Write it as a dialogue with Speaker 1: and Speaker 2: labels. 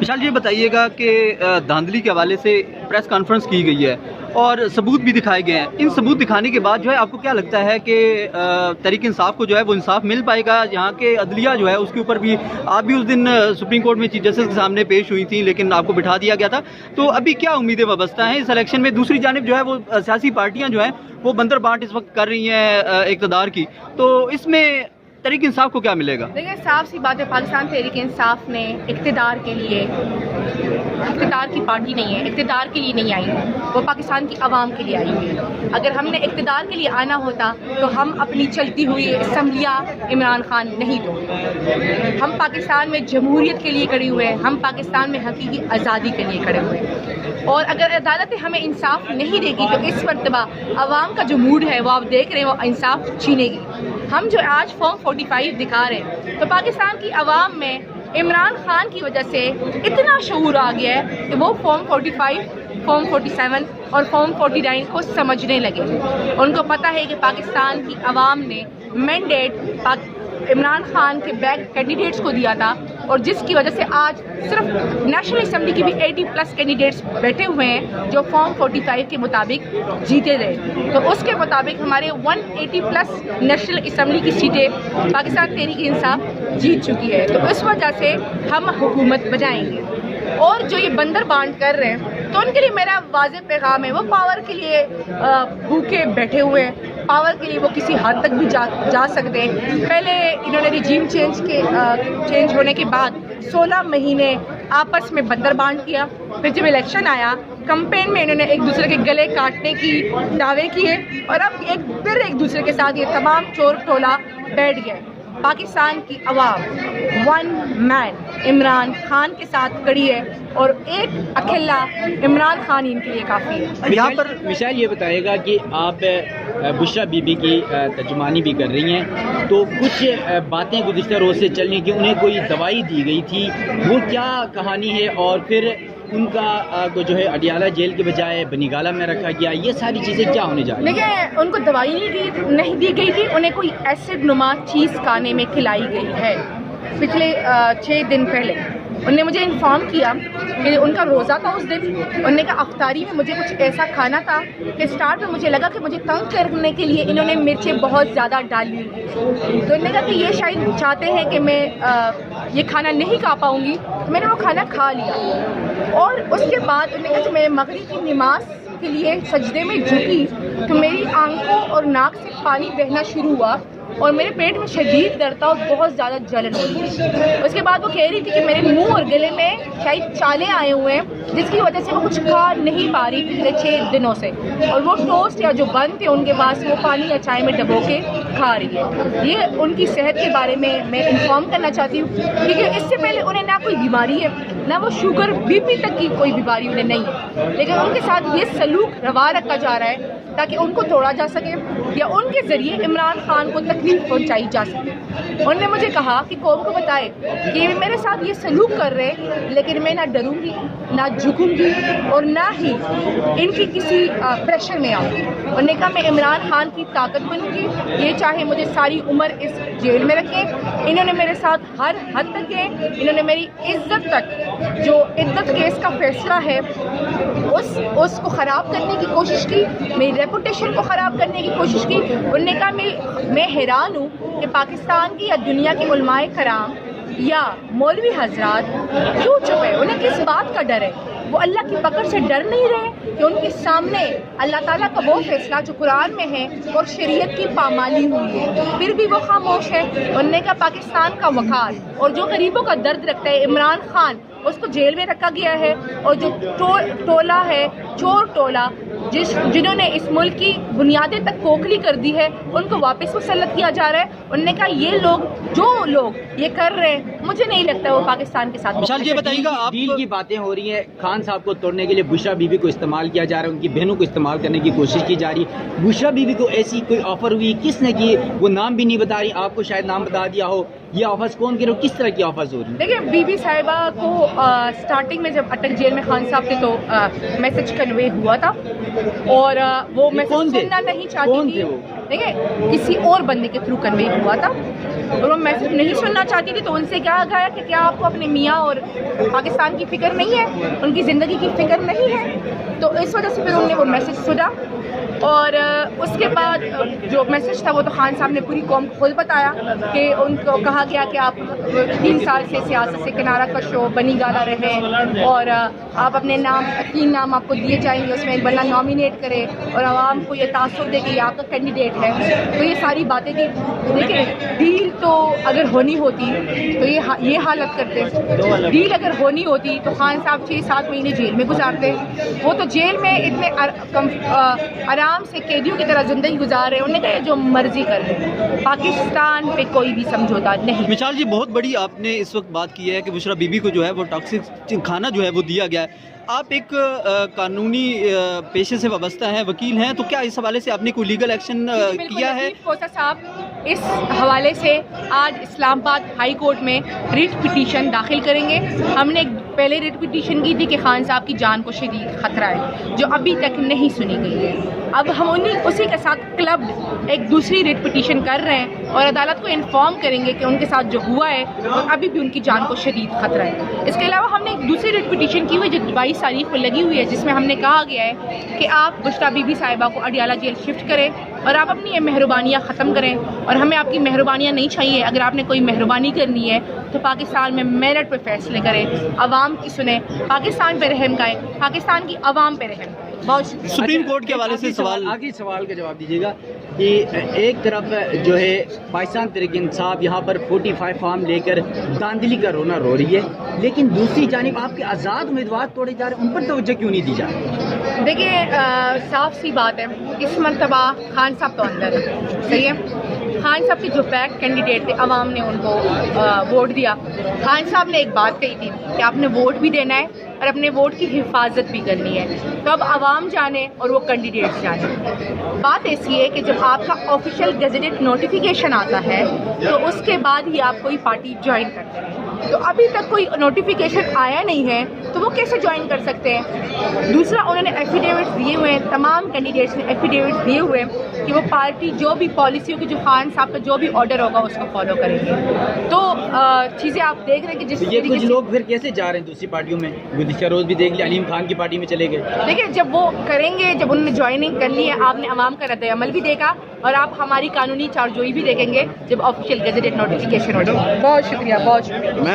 Speaker 1: विशाल, ये बताइएगा कि धांधली के हवाले से प्रेस कॉन्फ्रेंस की गई है और सबूत भी दिखाए गए हैं। इन सबूत दिखाने के बाद जो है आपको क्या लगता है कि तहरीक इंसाफ को जो है वो इंसाफ मिल पाएगा? यहाँ के अदलिया जो है उसके ऊपर भी आप भी उस दिन सुप्रीम कोर्ट में चीफ जस्टिस के सामने पेश हुई थी, लेकिन आपको बिठा दिया गया था। तो अभी क्या उम्मीदें वाबस्ता हैं इस इलेक्शन में? दूसरी जानिब जो है वो सियासी पार्टियाँ जो हैं वो बंदर बांट इस वक्त कर रही हैं इक़्तिदार की, तो इसमें तहरीक इंसाफ को क्या मिलेगा?
Speaker 2: देखिए, साफ सी बात है, पाकिस्तान तहरीक इंसाफ ने इक़्तिदार के लिए, इक़्तिदार की पार्टी नहीं है, इक़्तिदार के लिए नहीं आई है, वो पाकिस्तान की आवाम के लिए आई है। अगर हमने इक़्तिदार के लिए आना होता तो हम अपनी चलती हुई असम्बलियाँ इमरान खान नहीं तोड़ते। हम पाकिस्तान में जमहूरियत के लिए खड़े हुए हैं, हम पाकिस्तान में हकीकी आज़ादी के लिए खड़े हुए हैं। और अगर अदालतें हमें इंसाफ नहीं देगी तो इस मरतबा आवाम का जो मूड है वो आप देख रहे हैं, वो इंसाफ छीनेगी। हम जो आज फॉर्म 45 दिखा रहे हैं तो पाकिस्तान की आवाम में इमरान खान की वजह से इतना शऊर आ गया है कि वो फॉर्म 45, फॉर्म 47 और फॉर्म 49 को समझने लगे। उनको पता है कि पाकिस्तान की आवाम ने मैंडेट इमरान खान के बैक कैंडिडेट्स को दिया था और जिसकी वजह से आज सिर्फ नेशनल असम्बली की भी 80+ कैंडिडेट्स बैठे हुए हैं जो फॉर्म 45 के मुताबिक जीते रहे। तो उसके मुताबिक हमारे 180+ नेशनल असम्बली की सीटें पाकिस्तान तहरीक इंसाफ जीत चुकी है। तो इस वजह से हम हुकूमत बचाएंगे। और जो ये बंदर बांट कर रहे हैं तो उनके लिए मेरा वाज़ेह पैगाम है, वो पावर के लिए भूखे बैठे हुए हैं, पावर के लिए वो किसी हद तक भी जा सकते हैं। पहले इन्होंने रिजीम चेंज होने के बाद 16 महीने आपस में बंदर बांट किया, फिर जब इलेक्शन आया कैंपेन में इन्होंने एक दूसरे के गले काटने की दावे किए और अब फिर एक दूसरे के साथ ये तमाम चोर टोला बैठ गए। पाकिस्तान की आवाम वन मैन इमरान खान के साथ खड़ी है और एक अकेला इमरान खान इनके लिए काफ़ी है।
Speaker 3: यहाँ पर विशाल ये बताएगा कि आप बुशरा बीबी की तर्जुमानी भी कर रही हैं, तो कुछ बातें गुज़िश्ता रोज़ से चलने की, उन्हें कोई दवाई दी गई थी, वो क्या कहानी है? और फिर उनका को जो है अडियाला जेल के बजाय बनीगाला में रखा गया, ये सारी चीज़ें क्या होने जा रही हैं?
Speaker 2: देखिए, उनको दवाई नहीं दी गई थी, उन्हें कोई एसिड नुमा चीज़ खाने में खिलाई गई है। पिछले 6 दिन पहले उन्होंने मुझे इन्फॉर्म किया कि उनका रोज़ा था उस दिन। उन्होंने कहा अफ्तारी में मुझे कुछ ऐसा खाना था कि स्टार्ट में मुझे लगा कि मुझे तंग करने के लिए इन्होंने मिर्चें बहुत ज़्यादा डाली। तो उन्होंने कहा कि ये शायद चाहते हैं कि मैं ये खाना नहीं खा पाऊँगी, तो मैंने वो खाना खा लिया। और उसके बाद उन्होंने कहा कि मैं मगरिब की नमाज के लिए सजदे में झुकी तो मेरी आंखों और नाक से पानी बहना शुरू हुआ और मेरे पेट में शदीद दर्द था और बहुत ज़्यादा जलन हुई। उसके बाद वो कह रही थी कि मेरे मुंह और गले में शायद चाले आए हुए हैं जिसकी वजह से वो कुछ खा नहीं पा रही पिछले 6 दिनों से, और वो टोस्ट या जो बन थे उनके पास वो पानी या चाय में डबो के खा रही है। ये उनकी सेहत के बारे में मैं इन्फॉर्म करना चाहती हूँ क्योंकि इससे पहले उन्हें ना कोई बीमारी है, ना वो शुगर बीपी तक की कोई बीमारी उन्हें नहीं है, लेकिन उनके साथ ये सलूक रवा रखा जा रहा है ताकि उनको तोड़ा जा सके या उनके ज़रिए इमरान खान को तकलीफ पहुंचाई जा सके। उन्होंने मुझे कहा कि कौम को बताए कि मेरे साथ ये सलूक कर रहे हैं, लेकिन मैं ना डरूंगी, ना झुकूंगी और ना ही इनकी किसी प्रेशर में आऊँगी। उन्होंने कहा मैं इमरान खान की ताकत बनूंगी, ये चाहे मुझे सारी उम्र इस जेल में रखें। इन्होंने मेरे साथ हर हद तक गए, इन्होंने मेरी इज्जत तक, जो इज्जत केस का फैसला है उसको ख़राब करने की कोशिश की, मेरी रेपुटेशन को ख़राब करने की कोशिश की। उन्होंने कहा मैं हैरान हूँ कि पाकिस्तान की या दुनिया के उलमाए कराम या मौलवी हजरात क्यों चुप है, उन्हें किस बात का डर है? वो अल्लाह की पकड़ से डर नहीं रहे कि उनके सामने अल्लाह ताला का वो फैसला जो कुरान में है और शरीयत की पामाली हुई है, फिर भी वो खामोश है। उन्होंने कहा पाकिस्तान का वकार और जो गरीबों का दर्द रखता है इमरान खान, उसको जेल में रखा गया है, और जो टोला है चोर टोला जिन्होंने इस मुल्क की बुनियादें तक खोखली कर दी है, उनको वापस मुसल्लत किया जा रहा है। उन्होंने कहा ये लोग ये कर रहे हैं, मुझे नहीं लगता वो पाकिस्तान के साथ।
Speaker 1: विशाल, ये बताइएगा, आप
Speaker 3: डील की बातें हो रही हैं, खान साहब को तोड़ने के लिए बुशरा बीबी को इस्तेमाल किया जा रहा है, उनकी बहनों को इस्तेमाल करने की कोशिश की जा रही है। बुशरा बीबी को ऐसी कोई ऑफर हुई, किसने की, वो नाम भी नहीं बता रही, आपको शायद नाम बता दिया हो یہ آفرز کون کے کس طرح کی آفرز ہو رہی ہیں؟
Speaker 2: دیکھیے بی بی صاحبہ کو سٹارٹنگ میں جب اٹک جیل میں خان صاحب تھے تو میسج کنوے ہوا تھا اور وہ میسج سننا نہیں چاہتی تھی. دیکھیے کسی اور بندے کے تھرو کنوے ہوا تھا اور وہ میسج نہیں سننا چاہتی تھی تو ان سے کیا گیا کہ کیا آپ کو اپنے میاں اور پاکستان کی فکر نہیں ہے, ان کی زندگی کی فکر نہیں ہے. تو اس وجہ سے پھر انہوں نے وہ میسج سنا اور اس کے بعد جو میسج تھا وہ تو خان صاحب نے پوری قوم کو خود بتایا کہ ان کو کہا گیا کہ آپ 3 سال سے سیاست سے کنارہ کش ہو, بنی گالا رہیں اور آپ اپنے نام 3 نام آپ کو دیے جائیں گے, اس میں ایک بندہ نامینیٹ کرے اور عوام کو یہ تاثر دے کہ یہ آپ کا کینڈیڈیٹ ہے. تو یہ ساری باتیں تھی. دیکھیں ڈیل تو اگر ہونی ہوتی تو یہ حالت کرتے, ڈیل اگر ہونی ہوتی تو خان صاحب 6-7 مہینے جیل میں گزارتے. وہ تو جیل میں اتنے آرام سے قیدیوں کی طرح زندگی گزار رہے ہیں, انہوں نے کہا جو مرضی کر لیں, پاکستان پہ کوئی بھی سمجھوتا نہیں.
Speaker 1: مشال جی بہت بڑی آپ نے اس وقت بات کی ہے کہ بشرا بی بی کو جو ہے وہ ٹاکسک کھانا جو ہے وہ دیا گیا ہے. آپ ایک قانونی پیشے سے وابستہ ہیں, وکیل ہیں, تو کیا اس حوالے سے آپ نے کوئی لیگل ایکشن کیا ہے؟
Speaker 2: کوثر صاحب اس حوالے سے آج اسلام آباد ہائی کورٹ میں ریٹ پٹیشن داخل کریں گے. ہم نے پہلے ریٹ پٹیشن کی تھی کہ خان صاحب کی جان کو شدید خطرہ ہے, جو ابھی تک نہیں سنی گئی ہے. اب ہم اسی کے ساتھ کلب ایک دوسری ریٹ پٹیشن کر رہے ہیں اور عدالت کو انفارم کریں گے کہ ان کے ساتھ جو ہوا ہے اور ابھی بھی ان کی جان کو شدید خطرہ ہے. اس کے علاوہ ہم نے ایک دوسری ریٹ پٹیشن کی ہوئی جو 22 تاریخ کو لگی ہوئی ہے, جس میں ہم نے کہا گیا ہے کہ آپ بشرا بی بی صاحبہ کو اڈیالہ جیل شفٹ کریں اور آپ اپنی یہ مہربانیاں ختم کریں. اور ہمیں آپ کی مہربانیاں نہیں چاہیے. اگر آپ نے کوئی مہربانی کرنی ہے تو پاکستان میں میرٹ پہ فیصلے کریں, عوام کی سنیں, پاکستان پہ رحم کریں, پاکستان کی عوام پہ رحم. بہت شکریہ.
Speaker 1: سپریم کورٹ کے حوالے سے سوال,
Speaker 3: آخری سوال کا جواب دیجیے گا کہ ایک طرف جو ہے پاکستان تحریک انصاف یہاں پر 45 فارم لے کر داندلی کا رونا رو رہی ہے, لیکن دوسری جانب آپ کے آزاد امیدوار توڑے جا رہے ہیں, ان پر توجہ کیوں نہیں دی جا رہی؟
Speaker 2: دیکھیے صاف سی بات ہے, اس مرتبہ خان صاحب تو اندر ہے, صحیح ہے. خان صاحب کے جو بیک کینڈیڈیٹ تھے عوام نے ان کو ووٹ دیا. خان صاحب نے ایک بات کہی تھی کہ آپ نے ووٹ بھی دینا ہے اور اپنے ووٹ کی حفاظت بھی کرنی ہے. تو اب عوام جانے اور وہ کینڈیڈیٹ جانے. بات ایسی ہے کہ جب آپ کا آفیشیل گیزیٹڈ نوٹیفیکیشن آتا ہے تو اس کے بعد ہی آپ کوئی پارٹی جوائن کرتے ہیں. تو ابھی تک کوئی نوٹیفیکیشن آیا نہیں ہے تو وہ کیسے جوائن کر سکتے ہیں؟ دوسرا انہوں نے ایفیڈیوٹ دیے ہوئے ہیں, تمام کینڈیڈیٹس نے ایفیڈیوٹ دیے ہوئے ہیں کہ وہ پارٹی جو بھی پالیسیوں کی جو خان صاحب کا جو بھی آرڈر ہوگا اس کو فالو کریں گے. تو چیزیں آپ دیکھ رہے ہیں کہ جس
Speaker 3: یہ کچھ لوگ پھر کیسے جا رہے ہیں دوسری پارٹیوں میں؟ گزشتہ روز بھی دیکھ لیا علیم خان کی پارٹی میں چلے گئے.
Speaker 2: دیکھیں جب وہ کریں گے, جب انہوں نے جوائننگ کر لی ہے, آپ نے عوام کا رد عمل بھی دیکھا اور آپ ہماری قانونی چارجوئی بھی دیکھیں گے جب آفیشیل گیزیٹڈ نوٹیفیکیشن ہو جائے. بہت شکریہ, بہت شکریہ.